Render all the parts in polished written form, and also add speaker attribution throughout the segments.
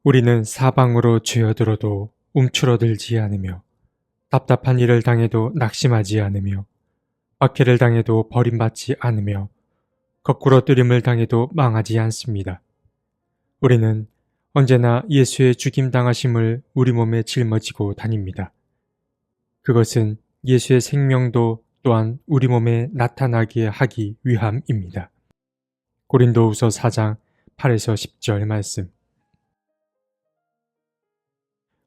Speaker 1: 우리는 사방으로 쥐어들어도 움츠러들지 않으며 답답한 일을 당해도 낙심하지 않으며 박해를 당해도 버림받지 않으며 거꾸로 뜨림을 당해도 망하지 않습니다. 우리는 언제나 예수의 죽임당하심을 우리 몸에 짊어지고 다닙니다. 그것은 예수의 생명도 또한 우리 몸에 나타나게 하기 위함입니다. 고린도후서 4장 8에서 10절 말씀.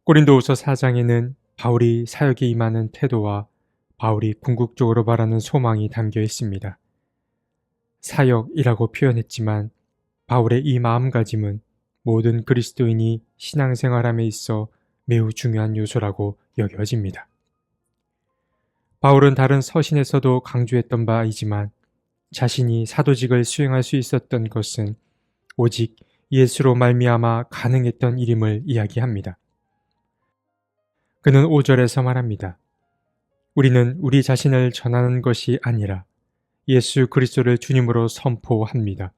Speaker 1: 고린도후서 4장에는 바울이 사역에 임하는 태도와 바울이 궁극적으로 바라는 소망이 담겨 있습니다. 사역이라고 표현했지만 바울의 이 마음가짐은 모든 그리스도인이 신앙생활함에 있어 매우 중요한 요소라고 여겨집니다. 바울은 다른 서신에서도 강조했던 바이지만 자신이 사도직을 수행할 수 있었던 것은 오직 예수로 말미암아 가능했던 일임을 이야기합니다. 그는 5절에서 말합니다. 우리는 우리 자신을 전하는 것이 아니라 예수 그리스도를 주님으로 선포합니다.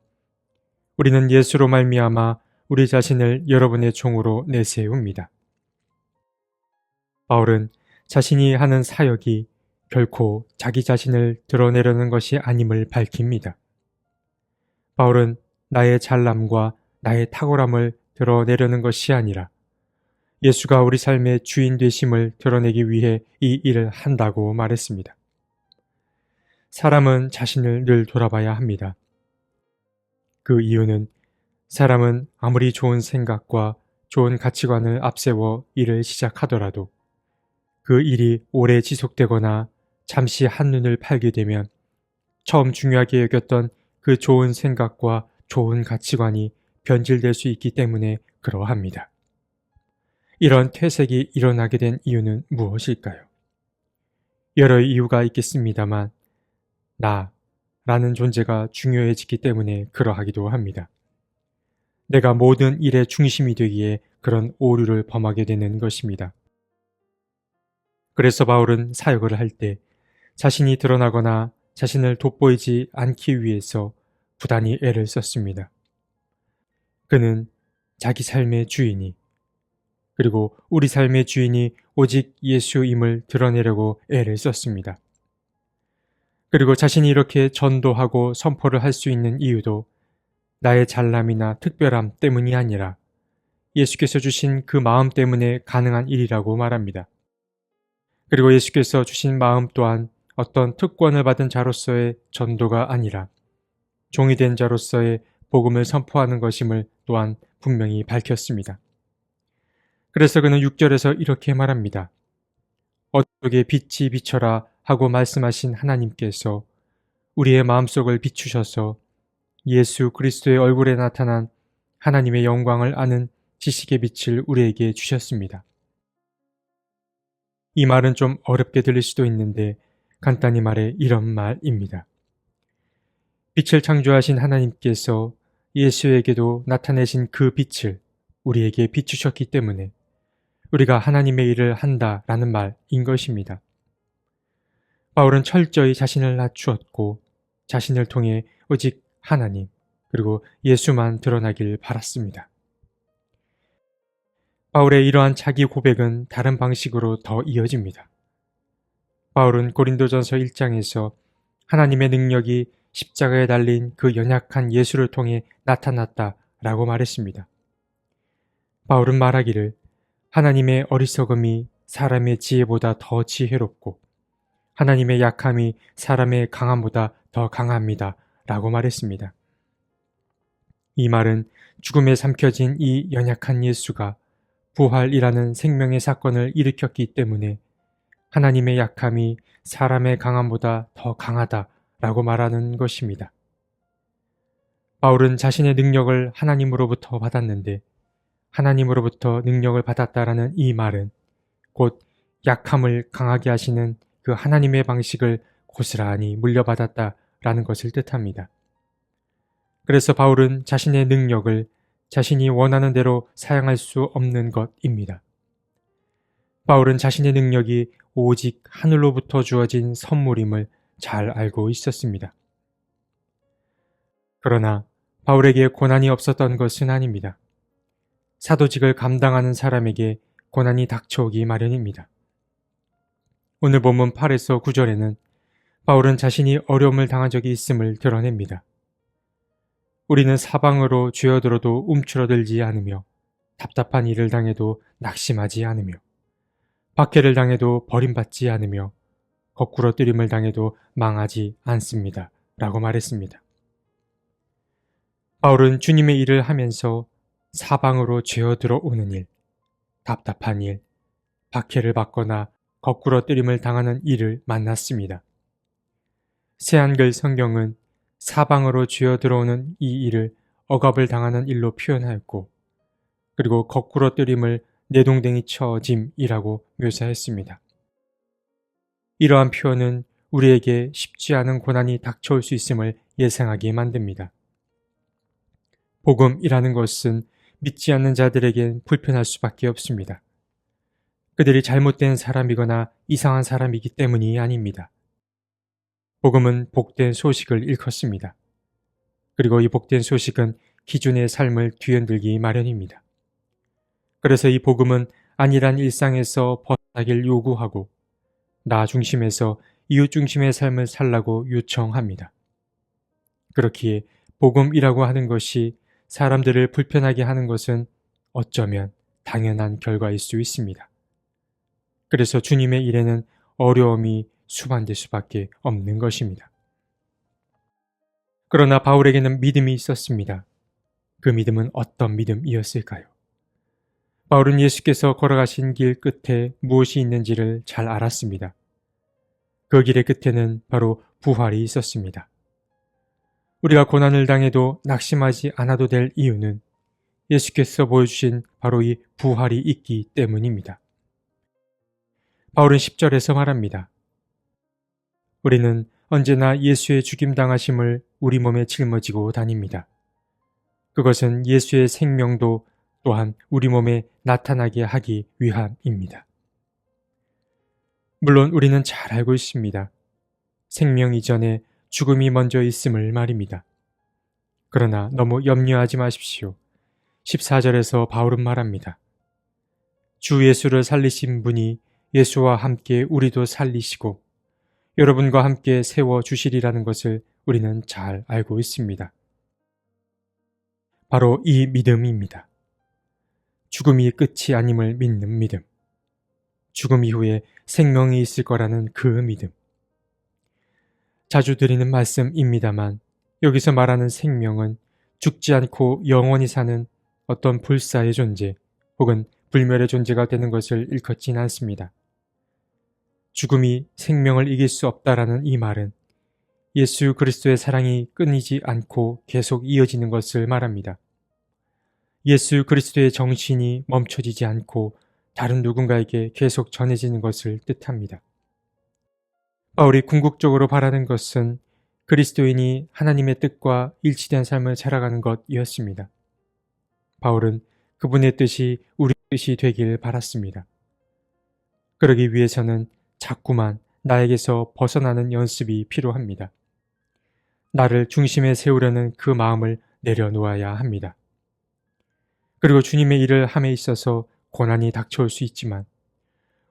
Speaker 1: 우리는 예수로 말미암아 우리 자신을 여러분의 종으로 내세웁니다. 바울은 자신이 하는 사역이 결코 자기 자신을 드러내려는 것이 아님을 밝힙니다. 바울은 나의 잘남과 나의 탁월함을 드러내려는 것이 아니라 예수가 우리 삶의 주인 되심을 드러내기 위해 이 일을 한다고 말했습니다. 사람은 자신을 늘 돌아봐야 합니다. 그 이유는 사람은 아무리 좋은 생각과 좋은 가치관을 앞세워 일을 시작하더라도 그 일이 오래 지속되거나 잠시 한눈을 팔게 되면 처음 중요하게 여겼던 그 좋은 생각과 좋은 가치관이 변질될 수 있기 때문에 그러합니다. 이런 퇴색이 일어나게 된 이유는 무엇일까요? 여러 이유가 있겠습니다만 나라는 존재가 중요해지기 때문에 그러하기도 합니다. 내가 모든 일의 중심이 되기에 그런 오류를 범하게 되는 것입니다. 그래서 바울은 사역을 할 때 자신이 드러나거나 자신을 돋보이지 않기 위해서 부단히 애를 썼습니다. 그는 자기 삶의 주인이 그리고 우리 삶의 주인이 오직 예수임을 드러내려고 애를 썼습니다. 그리고 자신이 이렇게 전도하고 선포를 할 수 있는 이유도 나의 잘남이나 특별함 때문이 아니라 예수께서 주신 그 마음 때문에 가능한 일이라고 말합니다. 그리고 예수께서 주신 마음 또한 어떤 특권을 받은 자로서의 전도가 아니라 종이 된 자로서의 복음을 선포하는 것임을 또한 분명히 밝혔습니다. 그래서 그는 6절에서 이렇게 말합니다. 어떻게 빛이 비춰라 하고 말씀하신 하나님께서 우리의 마음속을 비추셔서 예수 그리스도의 얼굴에 나타난 하나님의 영광을 아는 지식의 빛을 우리에게 주셨습니다. 이 말은 좀 어렵게 들릴 수도 있는데 간단히 말해 이런 말입니다. 빛을 창조하신 하나님께서 예수에게도 나타내신 그 빛을 우리에게 비추셨기 때문에 우리가 하나님의 일을 한다라는 말인 것입니다. 바울은 철저히 자신을 낮추었고 자신을 통해 오직 하나님 그리고 예수만 드러나길 바랐습니다. 바울의 이러한 자기 고백은 다른 방식으로 더 이어집니다. 바울은 고린도전서 1장에서 하나님의 능력이 십자가에 달린 그 연약한 예수를 통해 나타났다라고 말했습니다. 바울은 말하기를 하나님의 어리석음이 사람의 지혜보다 더 지혜롭고 하나님의 약함이 사람의 강함보다 더 강합니다. 라고 말했습니다. 이 말은 죽음에 삼켜진 이 연약한 예수가 부활이라는 생명의 사건을 일으켰기 때문에 하나님의 약함이 사람의 강함보다 더 강하다라고 말하는 것입니다. 바울은 자신의 능력을 하나님으로부터 받았는데 하나님으로부터 능력을 받았다라는 이 말은 곧 약함을 강하게 하시는 그 하나님의 방식을 고스란히 물려받았다라는 것을 뜻합니다. 그래서 바울은 자신의 능력을 자신이 원하는 대로 사용할 수 없는 것입니다. 바울은 자신의 능력이 오직 하늘로부터 주어진 선물임을 잘 알고 있었습니다. 그러나 바울에게 고난이 없었던 것은 아닙니다. 사도직을 감당하는 사람에게 고난이 닥쳐오기 마련입니다. 오늘 본문 8에서 9절에는 바울은 자신이 어려움을 당한 적이 있음을 드러냅니다. 우리는 사방으로 쥐어들어도 움츠러들지 않으며 답답한 일을 당해도 낙심하지 않으며 박해를 당해도 버림받지 않으며 거꾸로 뜨림을 당해도 망하지 않습니다. 라고 말했습니다. 바울은 주님의 일을 하면서 사방으로 쥐어들어 오는 일, 답답한 일, 박해를 받거나 거꾸로 뜨림을 당하는 일을 만났습니다. 새한글 성경은 사방으로 쥐어들어오는 이 일을 억압을 당하는 일로 표현하였고, 그리고 거꾸로 뜨림을 내동댕이 쳐짐이라고 묘사했습니다. 이러한 표현은 우리에게 쉽지 않은 고난이 닥쳐올 수 있음을 예상하게 만듭니다. 복음이라는 것은 믿지 않는 자들에겐 불편할 수밖에 없습니다. 그들이 잘못된 사람이거나 이상한 사람이기 때문이 아닙니다. 복음은 복된 소식을 일컫습니다. 그리고 이 복된 소식은 기존의 삶을 뒤흔들기 마련입니다. 그래서 이 복음은 안일한 일상에서 벗어나길 요구하고 나 중심에서 이웃 중심의 삶을 살라고 요청합니다. 그렇기에 복음이라고 하는 것이 사람들을 불편하게 하는 것은 어쩌면 당연한 결과일 수 있습니다. 그래서 주님의 일에는 어려움이 수반될 수밖에 없는 것입니다. 그러나 바울에게는 믿음이 있었습니다. 그 믿음은 어떤 믿음이었을까요? 바울은 예수께서 걸어가신 길 끝에 무엇이 있는지를 잘 알았습니다. 그 길의 끝에는 바로 부활이 있었습니다. 우리가 고난을 당해도 낙심하지 않아도 될 이유는 예수께서 보여주신 바로 이 부활이 있기 때문입니다. 바울은 10절에서 말합니다. 우리는 언제나 예수의 죽임당하심을 우리 몸에 짊어지고 다닙니다. 그것은 예수의 생명도 또한 우리 몸에 나타나게 하기 위함입니다. 물론 우리는 잘 알고 있습니다. 생명 이전에 죽음이 먼저 있음을 말입니다. 그러나 너무 염려하지 마십시오. 14절에서 바울은 말합니다. 주 예수를 살리신 분이 예수와 함께 우리도 살리시고 여러분과 함께 세워주시리라는 것을 우리는 잘 알고 있습니다. 바로 이 믿음입니다. 죽음이 끝이 아님을 믿는 믿음. 죽음 이후에 생명이 있을 거라는 그 믿음. 자주 드리는 말씀입니다만 여기서 말하는 생명은 죽지 않고 영원히 사는 어떤 불사의 존재 혹은 불멸의 존재가 되는 것을 일컫진 않습니다. 죽음이 생명을 이길 수 없다라는 이 말은 예수 그리스도의 사랑이 끊이지 않고 계속 이어지는 것을 말합니다. 예수 그리스도의 정신이 멈춰지지 않고 다른 누군가에게 계속 전해지는 것을 뜻합니다. 바울이 궁극적으로 바라는 것은 그리스도인이 하나님의 뜻과 일치된 삶을 살아가는 것이었습니다. 바울은 그분의 뜻이 우리 뜻이 되길 바랐습니다. 그러기 위해서는 자꾸만 나에게서 벗어나는 연습이 필요합니다. 나를 중심에 세우려는 그 마음을 내려놓아야 합니다. 그리고 주님의 일을 함에 있어서 고난이 닥쳐올 수 있지만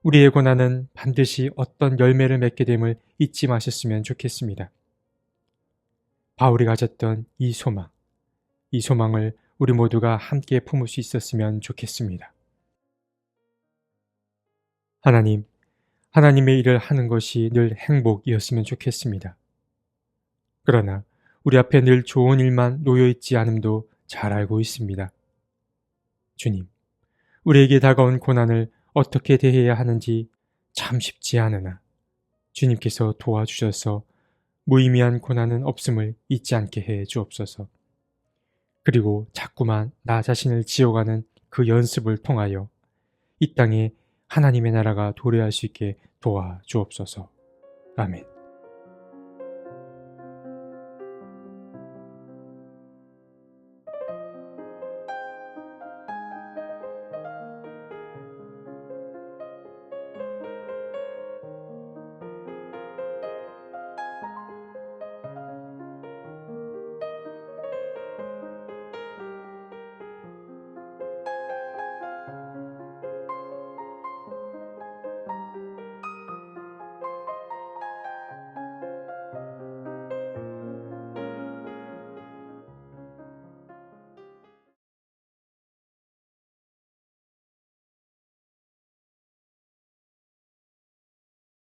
Speaker 1: 우리의 고난은 반드시 어떤 열매를 맺게 됨을 잊지 마셨으면 좋겠습니다. 바울이 가졌던 이 소망을 우리 모두가 함께 품을 수 있었으면 좋겠습니다. 하나님의 일을 하는 것이 늘 행복이었으면 좋겠습니다. 그러나 우리 앞에 늘 좋은 일만 놓여있지 않음도 잘 알고 있습니다. 주님, 우리에게 다가온 고난을 어떻게 대해야 하는지 참 쉽지 않으나 주님께서 도와주셔서 무의미한 고난은 없음을 잊지 않게 해 주옵소서. 그리고 자꾸만 나 자신을 지어가는 그 연습을 통하여 이 땅에 하나님의 나라가 도래할 수 있게 도와주옵소서. 아멘.